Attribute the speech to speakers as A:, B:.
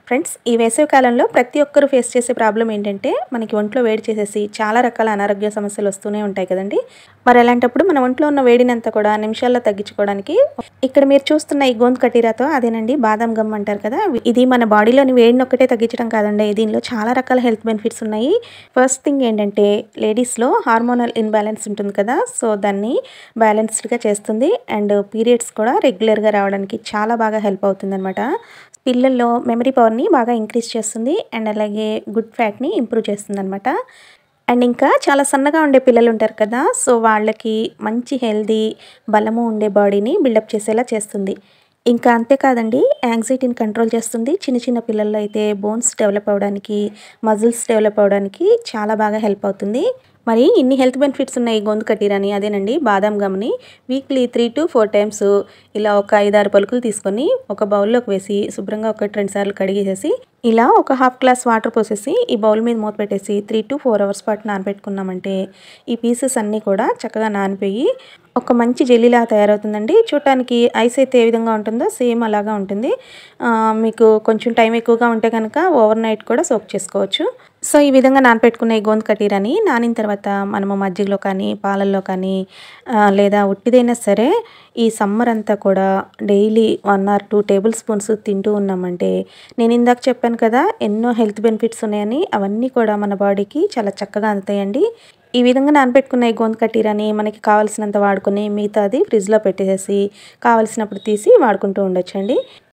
A: Friends, ఈ వేసవి కాలంలో ప్రతి ఒక్కరు ఫేస్ చేసే ప్రాబ్లం ఏంటంటే మనకి ఒంట్లో వేడి చేసేసి చాలా రకాల అనారోగ్య సమస్యలు వస్తూనే ఉంటాయి కదండి. మరి అలాంటప్పుడు మన ఒంట్లో ఉన్న వేడినంతా కూడా నిమిషాల్లో తగ్గించుకోవడానికి ఇక్కడ మీరు చూస్తున్న ఈ గోంద్ కటీరాతో అదేనండి బాదం గమ్ అంటారు కదా, ఇది మన బాడీలోని వేడిని ఒక్కటే తగ్గించడం కాదండి, దీనిలో చాలా రకాల హెల్త్ బెనిఫిట్స్ ఉన్నాయి. ఫస్ట్ థింగ్ ఏంటంటే లేడీస్లో హార్మోనల్ ఇన్బ్యాలెన్స్ ఉంటుంది కదా, సో దాన్ని బ్యాలెన్స్డ్గా చేస్తుంది. అండ్ పీరియడ్స్ కూడా రెగ్యులర్గా రావడానికి చాలా బాగా హెల్ప్ అవుతుంది అనమాట. పిల్లల్లో మెమరీ పవర్ని బాగా ఇంక్రీజ్ చేస్తుంది అండ్ అలాగే గుడ్ ఫ్యాట్ని ఇంప్రూవ్ చేస్తుంది అనమాట. అండ్ ఇంకా చాలా సన్నగా ఉండే పిల్లలు ఉంటారు కదా, సో వాళ్ళకి మంచి హెల్దీ బలము ఉండే బాడీని బిల్డప్ చేసేలా చేస్తుంది. ఇంకా అంతేకాదండి, యాంగ్జైటీని కంట్రోల్ చేస్తుంది. చిన్న చిన్న పిల్లల్లో అయితే బోన్స్ డెవలప్ అవ్వడానికి, మజిల్స్ డెవలప్ అవ్వడానికి చాలా బాగా హెల్ప్ అవుతుంది. మరి ఇన్ని హెల్త్ బెనిఫిట్స్ ఉన్నాయి గోంద్ కటీరాని అదేనండి బాదం గమ్ని వీక్లీ 3 to 4 టైమ్స్ ఇలా ఒక 5-6 పలుకులు తీసుకొని ఒక బౌల్లోకి వేసి శుభ్రంగా 1-2 సార్లు కడిగేసేసి ఇలా ఒక హాఫ్ గ్లాస్ వాటర్ పోసేసి ఈ బౌల్ మీద మూత పెట్టేసి 3 to 4 అవర్స్ పాటు నానబెట్టుకున్నామంటే ఈ పీసెస్ అన్నీ కూడా చక్కగా నానిపోయి ఒక మంచి జెల్లీలా తయారవుతుందండి. చూడటానికి ఐస్ అయితే ఏ విధంగా ఉంటుందో సేమ్ అలాగా ఉంటుంది. మీకు కొంచెం టైం ఎక్కువగా ఉంటే కనుక ఓవర్ నైట్ కూడా సోక్ చేసుకోవచ్చు. సో ఈ విధంగా నానపెట్టుకున్న ఈ గోంద్ కటీరాని నానిన తర్వాత మనము మజ్జిగలో కానీ పాలల్లో కానీ లేదా ఉట్టిదైనా సరే ఈ సమ్మర్ అంతా కూడా డైలీ 1 or 2 టేబుల్ స్పూన్స్ తింటూ ఉన్నామంటే నేను ఇందాక చెప్పాను కదా ఎన్నో హెల్త్ బెనిఫిట్స్ ఉన్నాయని, అవన్నీ కూడా మన బాడీకి చాలా చక్కగా అందుతాయండి. ఈ విధంగా నానబెట్టుకున్న ఈ గోంద్ కటీరాని మనకి కావాల్సినంత వాడుకొని మిగతాది ఫ్రిడ్జ్లో పెట్టేసి కావాల్సినప్పుడు తీసి వాడుకుంటూ ఉండొచ్చండి.